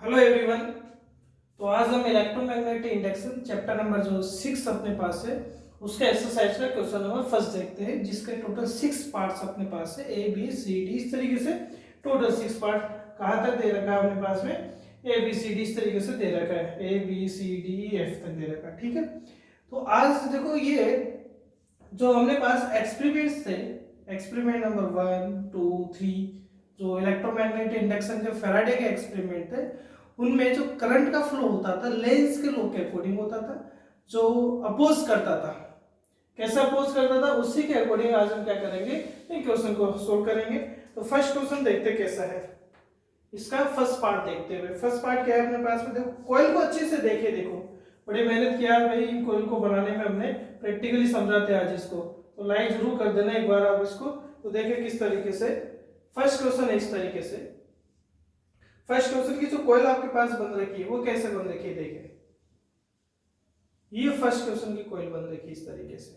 Hello everyone. तो आज हम इलेक्ट्रोमैग्नेटिक इंडक्शन चैप्टर नंबर जो 6 अपने पास है उसका एक्सरसाइज का क्वेश्चन नंबर फर्स्ट देखते हैं, जिसके टोटल 6 पार्ट्स अपने पास है, ए बी सी डी इस तरीके से टोटल 6 पार्ट कहाँ तक दे रखा है अपने पास में, ए बी सी डी इस तरीके से दे रखा है, A B C D F तक दे रखा है। ठीक है, तो आज देखो ये जो हमने पास एक्सपेरिमेंट्स थे, एक्सपेरिमेंट नंबर 1 2 3 जो इलेक्ट्रोमैग्नेटिक इंडक्शन के फैराडे के एक्सपेरिमेंट थे, उनमें जो करंट का फ्लो होता था लेंस के लॉ के अकॉर्डिंग होता था, जो अपोज करता था। कैसा अपोज करता था उसी के अकॉर्डिंग आज हम क्या करेंगे, इन क्वेश्चन को सोल्व करेंगे। तो फर्स्ट क्वेश्चन देखते कैसा है, इसका फर्स्ट पार्ट देखते हुए। फर्स्ट पार्ट क्या है अपने पास में, देखो कॉइल को अच्छे से देखे, देखो बड़ी मेहनत किया भाई इन कॉइल को बनाने में, हमने प्रैक्टिकली समझाते हैं आज इसको, तो लाइक जरूर कर देना एक बार आप इसको। तो देखे किस तरीके से फर्स्ट क्वेश्चन है, इस तरीके से फर्स्ट क्वेश्चन की जो कॉइल आपके पास बन रखी है वो कैसे बन रखी है, देखें ये फर्स्ट क्वेश्चन की कॉइल बन रखी है इस तरीके से,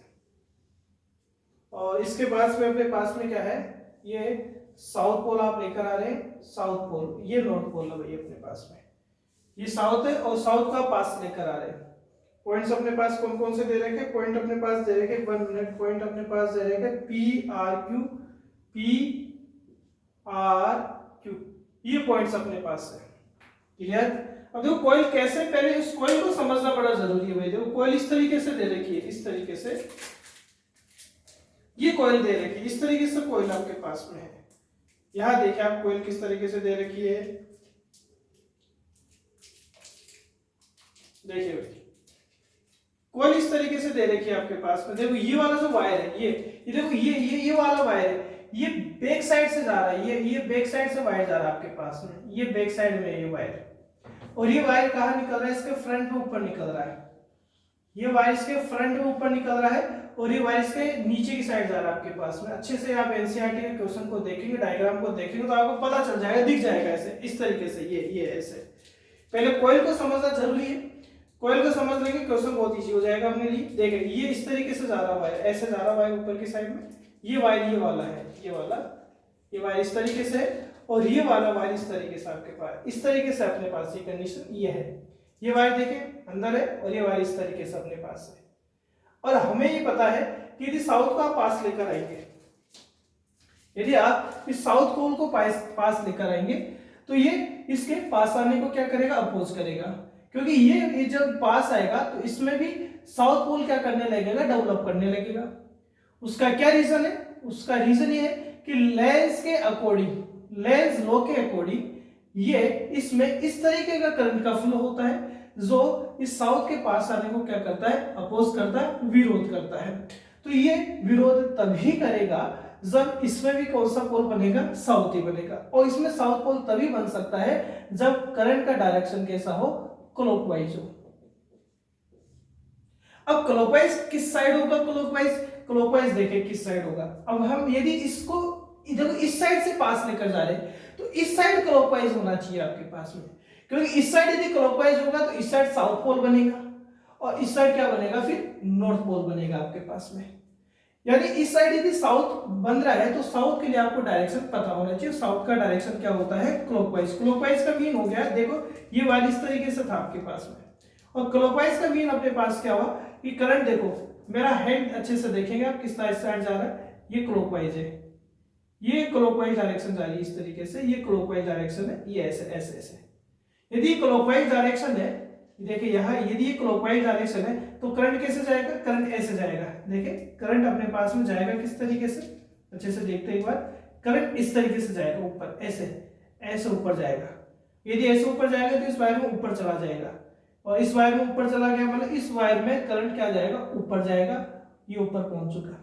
और इसके बाद में अपने पास में क्या है, ये साउथ पोल आप लेकर आ रहे हैं, साउथ पोल, ये नॉर्थ पोल है भाई अपने पास में, ये साउथ है और साउथ का पास लेकर आ रहे हैं। पॉइंट्स अपने पास कौन कौन से दे रखे, पॉइंट अपने पास दे रखे 1 मिनट, पॉइंट अपने पास दे रखे P R Q, P R Q, ये पॉइंट्स अपने पास है। क्लियर। अब देखो कॉइल कैसे, पहले इस कॉइल को समझना बड़ा जरूरी है भाई। देखो कॉइल इस तरीके से दे रखी है, इस तरीके से ये कॉइल दे रखी है, इस तरीके से कॉइल आपके पास में है। यहां देखिए आप कॉइल किस तरीके से दे रखी है, देखिए भाई कॉइल इस तरीके से दे रखी है आपके पास में। देखो ये वाला जो वायर है, ये देखो ये वाला वायर है, ये बैक साइड से जा रहा है, ये बैक साइड से वायर जा रहा है आपके पास में, ये बैक साइड में ये वायर, और ये वायर कहाँ निकल रहा है, इसके फ्रंट में ऊपर निकल रहा है, ये वायर इसके फ्रंट में ऊपर निकल रहा है, और ये वायर इसके नीचे की साइड जा रहा है आपके पास में। अच्छे से आप एनसीईआरटी के क्वेश्चन को देखेंगे, डायग्राम को देखेंगे तो आपको पता चल जाएगा, दिख जाएगा ऐसे, इस तरीके से ये ऐसे। पहले कॉइल को समझना जरूरी है, कॉइल को समझ लेंगे क्वेश्चन बहुत इजी हो जाएगा अपने लिए। देखें ये इस तरीके से जा रहा वायर, ऐसे जा रहा वायर ऊपर की साइड में, ये वायर ये वाला है, ये वाला, ये वायर इस तरीके से है, और ये वाला वायर इस तरीके से आपके पास, इस तरीके से अपने पास ये कंडीशन ये है, ये वायर देखें अंदर है, और ये वायर इस तरीके से अपने पास है। और हमें ये पता है कि यदि साउथ को आप पास लेकर आएंगे, यदि आप इस साउथ पोल को पास लेकर आएंगे तो ये इसके पास आने को क्या करेगा, अपोज करेगा, क्योंकि ये जब पास आएगा तो इसमें भी साउथ पोल क्या करने लगेगा, डेवलप करने लगेगा। उसका क्या रीजन है, उसका रीजन ये है कि लेंस के अकॉर्डिंग, लेंस लॉ के अकॉर्डिंग ये इसमें इस तरीके का करंट का फ्लो होता है जो इस साउथ के पास आने को क्या करता है, अपोज करता है, विरोध करता है। तो ये विरोध तभी करेगा जब इसमें भी कौन सा पोल बनेगा, साउथ ही बनेगा, और इसमें साउथ पोल तभी बन सकता है जब करंट का डायरेक्शन कैसा हो, क्लॉकवाइज हो। अब क्लॉकवाइज किस साइड होगा, क्लॉकवाइज देखिए किस साइड होगा। अब हम यदि इसको इधर इस साइड से पास लेकर जा रहे हैं तो इस साइड क्लॉकवाइज होना चाहिए आपके पास में, क्योंकि इस साइड यदि क्लॉकवाइज होगा तो इस साइड साउथ पोल बनेगा, और इस साइड क्या बनेगा, फिर नॉर्थ पोल बनेगा आपके पास में। यानी इस साइड यदि साउथ बन रहा है तो साउथ के लिए आपको डायरेक्शन पता होना चाहिए, साउथ का डायरेक्शन क्या होता है, क्लॉकवाइज। क्लॉकवाइज का मीन हो गया, देखो ये वाली इस तरीके से था आपके पास में, और क्लॉकवाइज का मीन अपने पास क्या हुआ कि करंट, देखो मेरा हैंड अच्छे से देखेंगे आप किस साइड जा रहा है, ये क्लॉकवाइज है, ये क्लॉकवाइज डायरेक्शन जा रही है इस तरीके से, ये क्लॉकवाइज डायरेक्शन है, ये ऐसे ऐसे ऐसे। यदि क्लॉकवाइज डायरेक्शन है, देखिए यहाँ यदि ये क्लॉकवाइज डायरेक्शन है तो करंट कैसे जाएगा, करंट ऐसे जाएगा, देखिए करंट अपने पास में जाएगा किस तरीके से, अच्छे से देखते एक बार, करंट इस तरीके से जाएगा ऊपर, ऐसे ऐसे ऊपर जाएगा। यदि ऐसे ऊपर जाएगा तो इस वायर में ऊपर चला जाएगा, और इस वायर में ऊपर चला गया मतलब इस वायर में करंट क्या जाएगा, ऊपर जाएगा, ये ऊपर पहुंच चुका।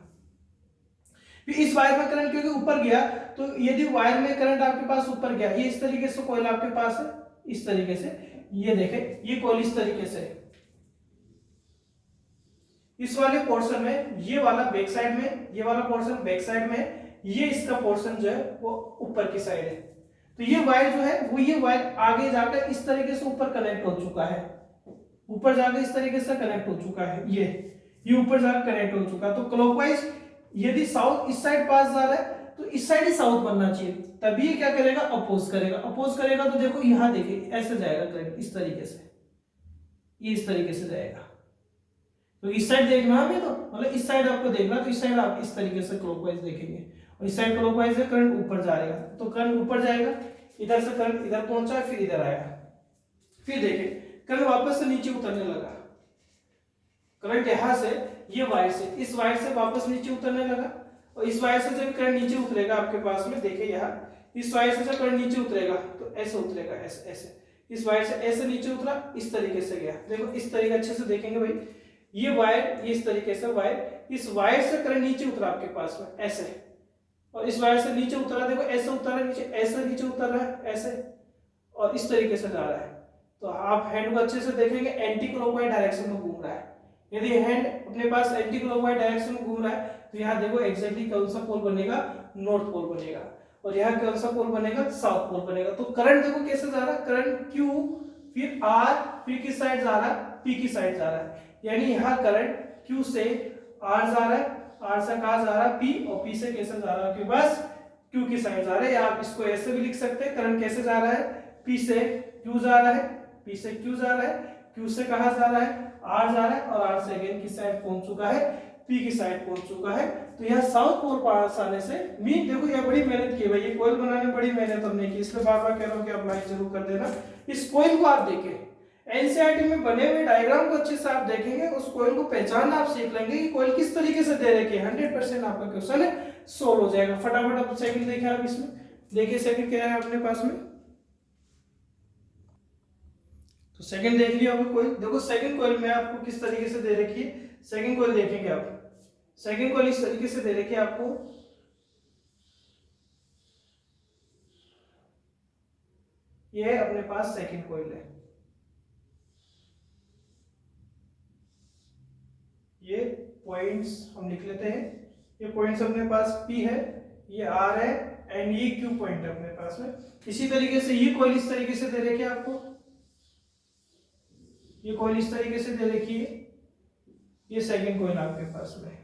फिर इस वायर में करंट क्योंकि ऊपर गया तो यदि वायर में करंट आपके पास ऊपर गया, ये इस तरीके से कॉइल आपके पास है, इस तरीके से, ये देखें ये कॉइल इस तरीके से, इस वाले पोर्शन में ये वाला बैक साइड में, ये वाला पोर्शन बैक साइड में, ये इसका पोर्शन जो है वो ऊपर की साइड है। तो ये वायर जो है वो, ये वायर आगे जाकर इस तरीके से ऊपर कनेक्ट हो चुका है, ऊपर जाकर इस तरीके से कनेक्ट हो चुका है, ये ऊपर जाकर कनेक्ट हो चुका। तो क्लॉकवाइज यदि साउथ इस साइड पास जा रहा है तो इस साइड ही साउथ बनना चाहिए, तभी ये क्या करेगा, अपोज करेगा। अपोज करेगा तो देखो यहाँ देखिए ऐसे जाएगा करंट, इस तरीके से, ये इस तरीके से जाएगा। तो इस साइड देखना हमें, तो मतलब इस साइड आपको देखना, तो इस साइड आप इस तरीके से क्लॉकवाइज देखेंगे, और इस साइड क्लॉकवाइज है, करंट ऊपर जाएगा, तो करंट ऊपर जाएगा, इधर से करंट इधर पहुंचा, फिर इधर आया, फिर देखिए करंट वापस से नीचे उतरने लगा। करंट यहां से, ये वायर से, इस वायर से वापस नीचे उतरने लगा, और इस वायर से जब करंट नीचे उतरेगा आपके पास में, देखिए यहाँ इस वायर से जब करंट नीचे उतरेगा तो ऐसे उतरेगा, ऐसे ऐसे, इस वायर से ऐसे नीचे उतरा, इस तरीके से गया। देखो इस तरीके अच्छे से देखेंगे भाई, ये वायर, ये इस तरीके से वायर, इस वायर से करंट नीचे उतरा आपके पास में ऐसे, और इस वायर से नीचे उतरा, देखो ऐसे उतरा नीचे, ऐसे नीचे उतर रहा है ऐसे, और इस तरीके से जा रहा है। तो आप हैंड को अच्छे से देखेंगे, एंटी क्लॉकवाइज डायरेक्शन में घूम रहा है। यदि हैंड अपने पास एंटी क्लॉकवाइज डायरेक्शन में घूम रहा है तो यहाँ देखो एग्जैक्टली कौन सा पोल बनेगा, नॉर्थ पोल बनेगा, और यहाँ कौन सा पोल बनेगा, साउथ पोल बनेगा। तो करंट देखो कैसे जा रहा है, करंट Q, फिर R, फिर किस साइड जा रहा है, P की साइड जा रहा है। यानी यहाँ करंट Q से R जा रहा है, R से कहाँ जा रहा है, P, और P से कैसे जा रहा है, आपके पास Q की साइड जा रहा है। या आप इसको ऐसे भी लिख सकते हैं, करंट कैसे जा रहा है, P से Q जा रहा है, P से Q जा रहा है, Q से कहाँ जा रहा है, R जा रहा है, और R से अगेन किस साइड पहुंच चुका है, P की साइड पहुंच चुका है। तो यह साउथ पोल पास आने से मीन, देखो यह बड़ी मेहनत की भाई, ये कोयल बनाने में बड़ी मेहनत हमने की, इसलिए बार बार कह रहा हूं कि आप लाइक जरूर कर देना। इस कोयल को आप देखें, एनसीईआरटी में बने हुए डायग्राम को अच्छे से आप देखेंगे, उस कोयल को पहचानना आप सीख लेंगे कि कोयल किस तरीके से दे रखी है, 100% आपका क्वेश्चन है सोल्व हो जाएगा। फटाफट आप सेकंड देखें, आप इसमें देखिए सेकंड क्या है अपने पास में। तो सेकंड देख लिया आपको कोयल, देखो सेकंड कोयल में आपको किस तरीके से दे रखी है, सेकंड कोयल देखेंगे आप, सेकंड कोयल इस तरीके से दे रखी है आपको, ये है अपने पास सेकंड कोयल है, ये पॉइंट्स हम लिख लेते हैं, ये पॉइंट्स अपने पास P है, ये R है, एंड ये Q पॉइंट है अपने पास में। इसी तरीके से ये कोयल इस तरीके से दे रखी है आपको, ये कोयल इस तरीके से दे रखी है, ये सेकंड कोयल आपके पास में,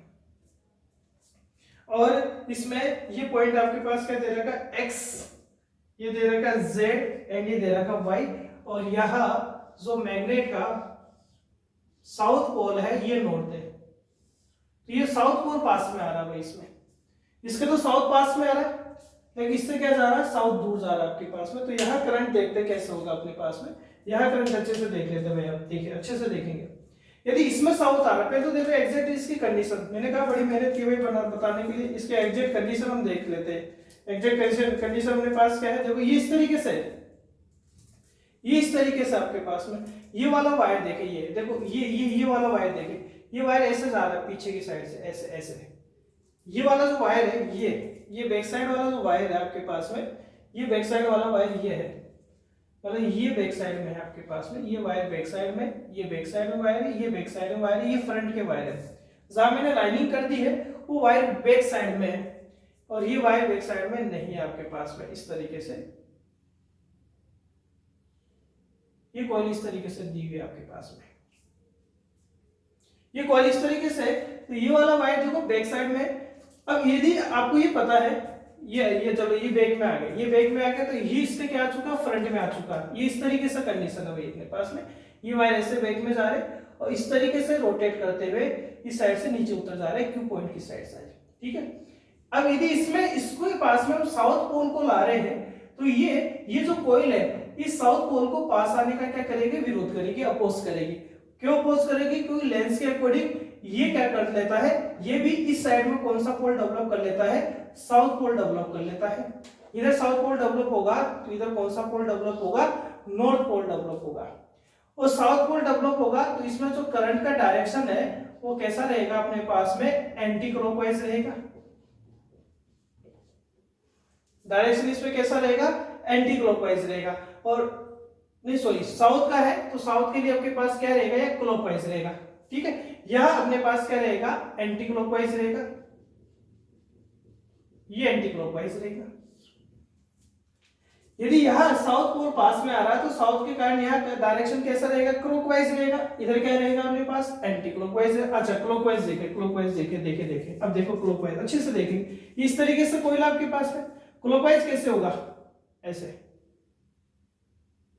और इसमें ये पॉइंट आपके पास क्या दे रखा है, X, ये दे रखा है Z, एंड ये दे रखा Y, और यहाँ जो मैग्नेट का साउथ पोल है ये नॉर्थ है, तो ये साउथ पोल पास में आ रहा है इसमें, इसके तो साउथ पास में आ रहा है, लेकिन इससे क्या जा रहा है, साउथ दूर जा रहा है आपके पास में। तो यहाँ करंट देखते कैसे होगा अपने पास में, यहाँ करंट अच्छे से देख लेते हैं, आप देखिए अच्छे से देखेंगे। यदि इसमें साउथ आ रहा है, पहले तो देखो एग्जैक्ट इसकी कंडीशन, मैंने कहा बड़ी मेहनत की भाई बताने के लिए, इसके एग्जैक्ट कंडीशन हम देख लेते हैं। एग्जैक्ट कंडीशन अपने पास क्या है, देखो ये इस तरीके से, ये इस तरीके से आपके पास में, ये वाला वायर देखे, ये देखो ये वाला वायर देखे, ये वायर ऐसे जा रहा है पीछे की साइड से, ऐसे ऐसे, ये वाला जो वायर है, ये बैक साइड वाला जो वायर है आपके पास में, ये बैक साइड वाला वायर ये है, मतलब ये बैक साइड में है आपके पास में, ये वायर बैक साइड में, ये बैक साइड में वायर है, ये बैक साइड में वायर है, ये फ्रंट के वायर है। जहां मैंने लाइनिंग कर दी है वो वायर बैक साइड में है, और ये वायर बैक साइड में नहीं है आपके पास में, इस तरीके से ये कॉइल इस तरीके से दी हुई है आपके पास में, ये कॉइल इस तरीके से, तो ये वाला वायर देखो बैक साइड में। अब यदि आपको ये पता है, ये चलो ये बैक में आ गया, ये बैक में आ गया, तो ये इससे क्या आ चुका, फ्रंट में आ चुका, ये इस तरीके से कंडीशन है भाई अपने पास में, ये वायर ऐसे बैक में जा रहे और इस तरीके से रोटेट करते हुए इस साइड से नीचे उतर जा रहे हैं, Q पॉइंट की साइड से, ठीक है। अब यदि इसमें इसको पास में हम साउथ पोल को ला रहे हैं, तो ये जो कॉइल है इस साउथ पोल को पास आने का क्या करेगी, विरोध करेगी, अपोज करेगी। क्यों अपोज करेगी, क्योंकि लेंस के अकॉर्डिंग ये क्या कर लेता है, ये भी इस साइड में कौन सा पोल डेवलप कर लेता है, साउथ पोल डेवलप कर लेता है। इधर साउथ पोल डेवलप होगा तो इधर कौन सा पोल डेवलप होगा, नॉर्थ पोल डेवलप होगा, और साउथ पोल डेवलप होगा तो इसमें जो करंट का डायरेक्शन है वो कैसा रहेगा अपने पास में, एंटी क्लॉकवाइज रहेगा। डायरेक्शन इसमें कैसा रहेगा, एंटी क्लॉकवाइज रहेगा। और नहीं सॉरी, साउथ का है तो साउथ के लिए आपके पास क्या रहेगा, या क्लॉकवाइज रहेगा, ठीक है। यह अपने पास क्या रहेगा, एंटी क्लॉकवाइज रहेगा, ये एंटी क्लॉकवाइज रहेगा। यदि यहाँ साउथ पोल पास में आ रहा है तो साउथ के कारण यहाँ का डायरेक्शन कैसा रहेगा, क्लॉकवाइज रहेगा। इधर क्या रहेगा अपने पास, एंटी क्लॉकवाइज है। अच्छा क्लॉकवाइज देखे, क्लॉकवाइज देखे देखे देखे, अब देखो क्लॉकवाइज अच्छे से देखेंगे। इस तरीके से कोयला आपके पास है, क्लॉकवाइज कैसे होगा, ऐसे,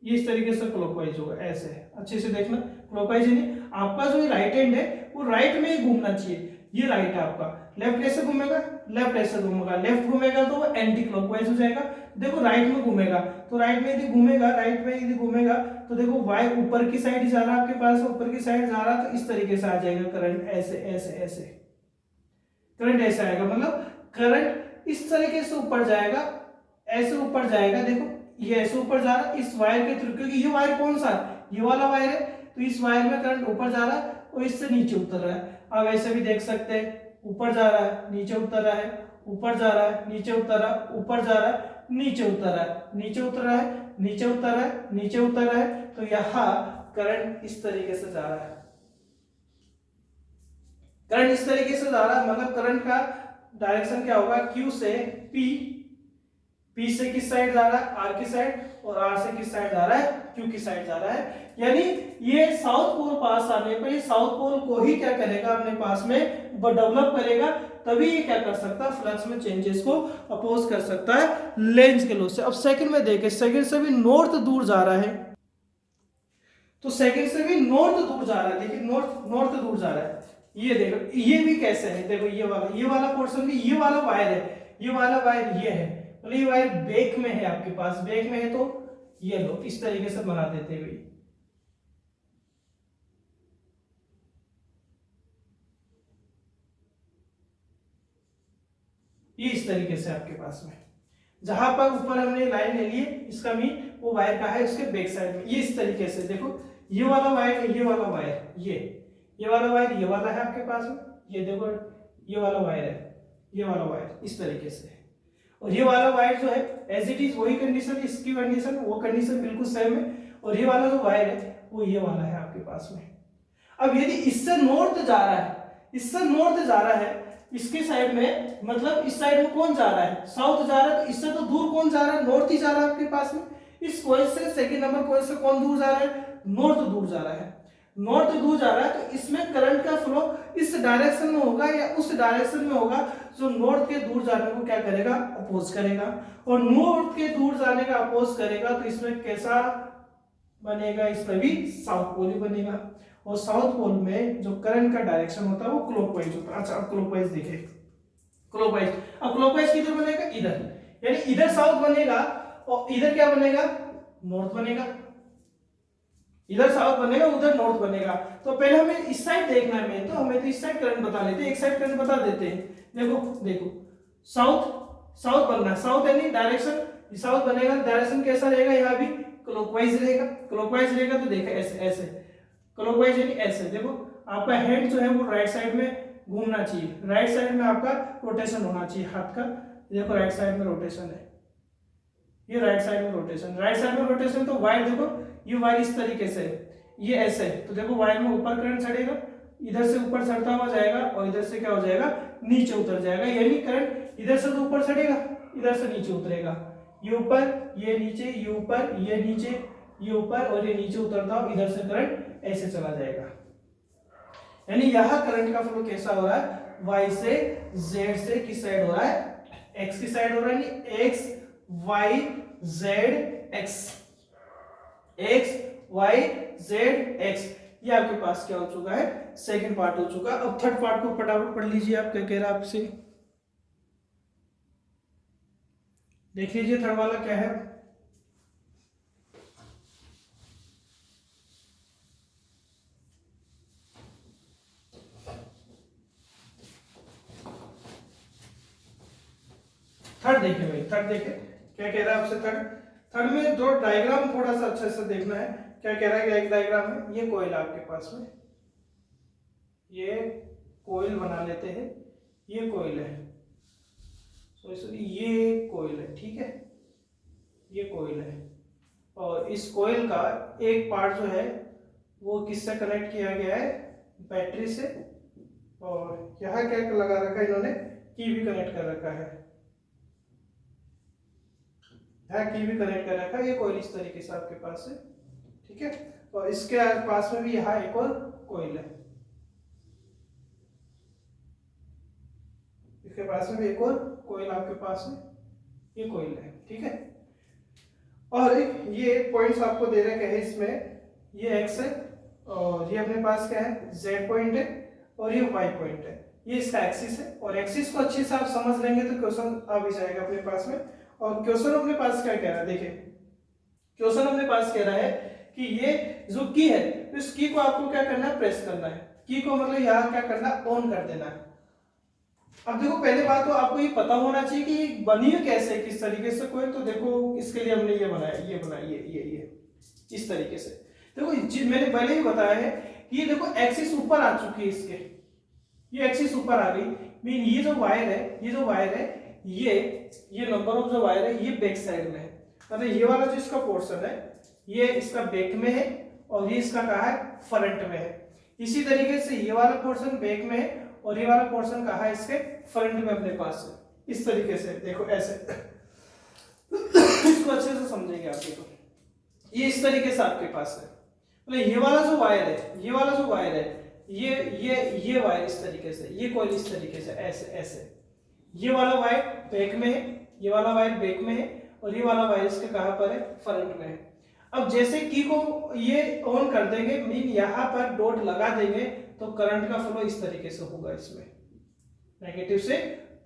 ये इस तरीके से क्लॉकवाइज होगा, ऐसे अच्छे से देखना। क्लॉकवाइज यानी आपका जो राइट हैंड है वो राइट में ही घूमना चाहिए, ये राइट है आपका। लेफ्ट कैसे घूमेगा, लेफ्ट ऐसे घूमेगा, लेफ्ट घूमेगा तो वो एंटी क्लॉकवाइज हो जाएगा। देखो राइट में घूमेगा तो राइट में यदि घूमेगा, राइट में यदि घूमेगा तो देखो वाई ऊपर की साइड जा रहा है आपके पास, ऊपर की साइड जा रहा है तो इस तरीके से आ जाएगा करंट, ऐसे ऐसे ऐसे करंट ऐसे आएगा, मतलब करंट इस तरीके से ऊपर जाएगा, ऐसे ऊपर जाएगा। देखो ये ऐसे ऊपर जा रहा है इस वायर के थ्रू, क्योंकि ये वायर कौन सा, ये वाला वायर है, तो इस वायर में करंट ऊपर जा रहा है और इससे नीचे उतर रहा है। आप ऐसे भी देख सकते हैं, ऊपर जा रहा है, नीचे उतर रहा है, ऊपर जा रहा है, नीचे उतर रहा है, ऊपर जा रहा है, नीचे उतर रहा है, नीचे उतर रहा है, नीचे उतर रहा है, नीचे उतर रहा है। तो यहाँ करंट इस तरीके से जा रहा है, करंट इस तरीके से जा रहा है, मतलब करंट का डायरेक्शन क्या होगा, Q से P, P से किस साइड जा रहा है, R की साइड, और R से किस साइड जा रहा है, Q की साइड जा रहा है। यानी ये साउथ पोल पास आने पर ये साउथ पोल को ही क्या करेगा, अपने पास में डेवलप करेगा, तभी ये क्या कर सकता है, फ्लक्स में चेंजेस को अपोज कर सकता है लेंज के लॉ से। अब सेकंड में देखें, सेकंड से भी नॉर्थ दूर जा रहा है, तो सेकंड से भी नॉर्थ दूर जा रहा है, देखिए नॉर्थ नॉर्थ दूर जा रहा है। ये देखो ये भी कैसे है, देखो ये वाला पोर्शन भी, ये वाला वायर है, ये वाला वायर ये है, मतलब ये वायर बैक में है आपके पास, बैक में है तो ये लो इस तरीके से बना देते हुए, ये इस तरीके से आपके पास में, जहां पर ऊपर हमने लाइन ले ली है इसका मीन वो वायर का है उसके बैक साइड में, ये इस तरीके से देखो ये वाला वायर, ये वाला वायर, ये वाला वायर, ये वाला है आपके पास में, ये देखो ये वाला वायर है, ये वाला वायर इस तरीके से, और ये वाला वायर जो है एज इट इज वही कंडीशन, इसकी कंडीशन वो कंडीशन बिल्कुल सेम है, और ये वाला जो वायर है वो ये वाला है आपके पास में। अब यदि इससे नॉर्थ जा रहा है, इससे नॉर्थ जा रहा है, इसके साइड में, मतलब इस साइड में कौन जा रहा है, साउथ जा रहा है, तो इससे तो दूर कौन जा रहा है, नॉर्थ ही जा रहा है आपके पास में। इस कॉइल से सेकंड नंबर कॉइल से कौन दूर जा रहा है, नॉर्थ दूर जा रहा है, नॉर्थ दूर जा रहा है, तो इसमें करंट का फ्लो इस डायरेक्शन में होगा या उस डायरेक्शन में होगा जो नॉर्थ के दूर जाने को क्या करेगा, अपोज करेगा, और नॉर्थ के दूर जाने का अपोज करेगा तो इसमें कैसा बनेगा, इसमें भी साउथ पोल ही बनेगा, और साउथ पोल में जो करंट का डायरेक्शन होता है वो क्लॉकवाइज होता है। अच्छा अब क्लॉकवाइज देखें, क्लॉकवाइज, अब क्लॉकवाइज किधर बनेगा, इधर, यानी इधर साउथ बनेगा और इधर क्या बनेगा, नॉर्थ बनेगा, इधर साउथ बनेगा उधर नॉर्थ बनेगा। तो पहले हमें इस साइड देखना है, मैं तो हमें तो इस साइड करंट बता लेते हैं, एक साइड करंट बता देते हैं। देखो देखो साउथ, साउथ बनना है, साउथ यानी डायरेक्शन साउथ बनेगा, डायरेक्शन कैसा रहेगा, यहाँ भी क्लॉकवाइज रहेगा, क्लॉकवाइज रहेगा तो देखो ऐसे ऐसे क्लॉकवाइज यानी ऐसे, देखो आपका हैंड जो है वो राइट साइड में घूमना चाहिए, राइट साइड में आपका रोटेशन होना चाहिए हाथ का, देखो राइट साइड में रोटेशन है, ये राइट साइड में रोटेशन, राइट साइड में रोटेशन, तो वायर देखो ये वायर इस तरीके से ये ऐसे, तो देखो वायर में ऊपर करंट चढ़ेगा, इधर से ऊपर चढ़ता हुआ जाएगा और इधर से क्या हो जाएगा, नीचे उतर जाएगा, यानी करंट इधर से तो ऊपर चढ़ेगा, इधर से नीचे उतरेगा, ये ऊपर ये नीचे, ये ऊपर ये नीचे, ये ऊपर और ये नीचे उतरता हो, इधर से करंट ऐसे चला जाएगा। यानी यहां करंट का फ्लो कैसा हो रहा है, y से z से किस साइड हो रहा है, x की साइड हो रहा है, यानी x y z x, x y z x, ये आपके पास क्या हो चुका है, सेकंड पार्ट हो चुका। अब थर्ड पार्ट को फटाफट पढ़ लीजिए, आप क्या कह रहा है आपसे, देख लीजिए थर्ड वाला क्या है। थर्ड देखे भाई, थर्ड देखे क्या कह रहा है आपसे, थर्ड, थर्ड में जो डायग्राम थोड़ा सा अच्छे से देखना है, क्या कह रहा है, एक डायग्राम है, ये कोयल आपके पास में, ये कोयल बना लेते हैं, ये कोयल है, ये कोयल है, ठीक है, ये कोयल है, और इस कोयल का एक पार्ट जो है वो किससे कनेक्ट किया गया है, बैटरी से, और यहाँ क्या लगा रखा है इन्होंने, की भी कनेक्ट कर रखा है, की भी कनेक्ट कर रखा है। ये कॉइल इस तरीके से आपके पास है, ठीक है। और इसके पास में भी यहाँ एक और कॉइल है, इसके पास में भी एक और कॉइल आपके पास है, ये कॉइल है, ठीक है। और ये पॉइंट्स आपको दे रखे हैं इसमें, ये एक्स है और ये अपने पास क्या है जेड पॉइंट है और ये वाई पॉइंट है, ये इसका एक्सिस है। और एक्सिस को अच्छे से आप समझ लेंगे तो क्वेश्चन आ भी जाएगा अपने पास में। और क्वेश्चन अपने पास क्या कह रहा है, देखिए क्वेश्चन अपने पास कह रहा है कि ये जो की है, इस की को आपको क्या करना है, प्रेस करना है। की को मतलब यहाँ क्या करना है, ऑन कर देना है। अब देखो पहले बात तो आपको ये पता होना चाहिए कि बनी है कैसे, किस तरीके से कोई, तो देखो इसके लिए हमने ये बनाया, ये बनाया, ये इस तरीके से। देखो मैंने पहले ही बताया है कि ये देखो एक्सिस ऊपर आ चुकी है इसके, ये एक्सिस ऊपर आ गई, मीन ये जो वायर है, ये जो वायर है, ये नंबर ऑफ जो वायर है ये बैक साइड में है, मतलब ये वाला जो इसका पोर्शन है ये इसका बैक में है और ये इसका कहा है फ्रंट में है। इसी तरीके से ये वाला पोर्शन बैक में है और ये वाला पोर्शन कहा है इसके फ्रंट में अपने पास है, इस तरीके से देखो ऐसे। इसको अच्छे से समझेंगे आप, देखो ये इस तरीके से आपके पास है, मतलब ये वाला जो वायर है, ये वाला जो वायर है, ये वायर इस तरीके से, ये कॉइल इस तरीके से ऐसे ऐसे, ये वाला वायर बैक में है, ये वाला वायर बैक में है और ये वाला वायर इसके कहां पर है, फ्रंट में है। अब जैसे की को ये ऑन कर देंगे, मीन यहाँ पर डॉट लगा देंगे तो करंट का फ्लो इस तरीके से होगा, इसमें नेगेटिव से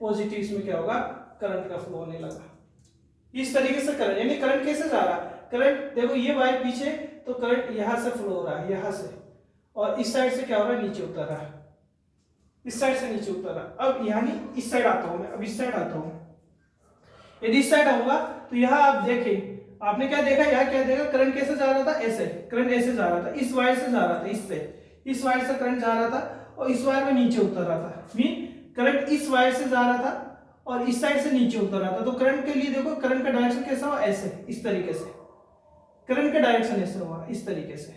पॉजिटिव इसमें क्या होगा, करंट का फ्लो होने लगा इस तरीके से। करंट यानी करंट कैसे जा रहा है, करंट देखो ये वायर पीछे तो करंट यहां से फ्लो हो रहा है, यहां से, और इस साइड से क्या हो रहा है, नीचे उतर रहा है, इस साइड से नीचे उतर रहा है। अब यानी इस साइड आता हूं मैं, अब इस साइड आता हूं, यदि इस साइड आऊंगा तो यहां आप देखें, आपने क्या देखा, यहाँ क्या देखा, करंट कैसे जा रहा था, ऐसे करंट ऐसे जा रहा था, इस वायर से जा रहा था, इससे इस वायर से करंट जा रहा था और इस वायर में नीचे उतर रहा था, मीन करंट इस वायर से जा रहा था और इस साइड से नीचे उतर रहा था। तो करंट के लिए देखो करंट का डायरेक्शन कैसा हुआ, ऐसे इस तरीके से, करंट का डायरेक्शन ऐसे हुआ इस तरीके से,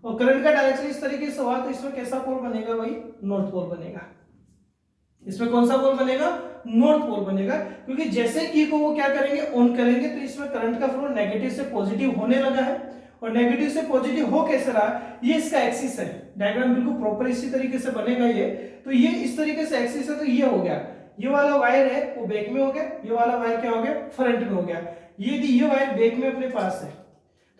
और करंट का डायरेक्शन इस तरीके से हुआ तो इसमें कैसा पोल बनेगा, वही नॉर्थ पोल बनेगा। इसमें कौन सा पोल बनेगा, नॉर्थ पोल बनेगा, क्योंकि जैसे की को वो क्या करेंगे, ऑन करेंगे तो इसमें करंट का फ्लो नेगेटिव से पॉजिटिव होने लगा है। और नेगेटिव से पॉजिटिव हो कैसे रहा, ये इसका एक्सिस है, डायग्राम बिल्कुल प्रॉपर इसी तरीके से बनेगा ये, तो ये इस तरीके से एक्सिस है, तो ये हो गया, ये वाला वायर है वो बैक में हो गया, ये वाला वायर क्या हो गया, फ्रंट में हो गया। ये वायर बैक में अपने पास है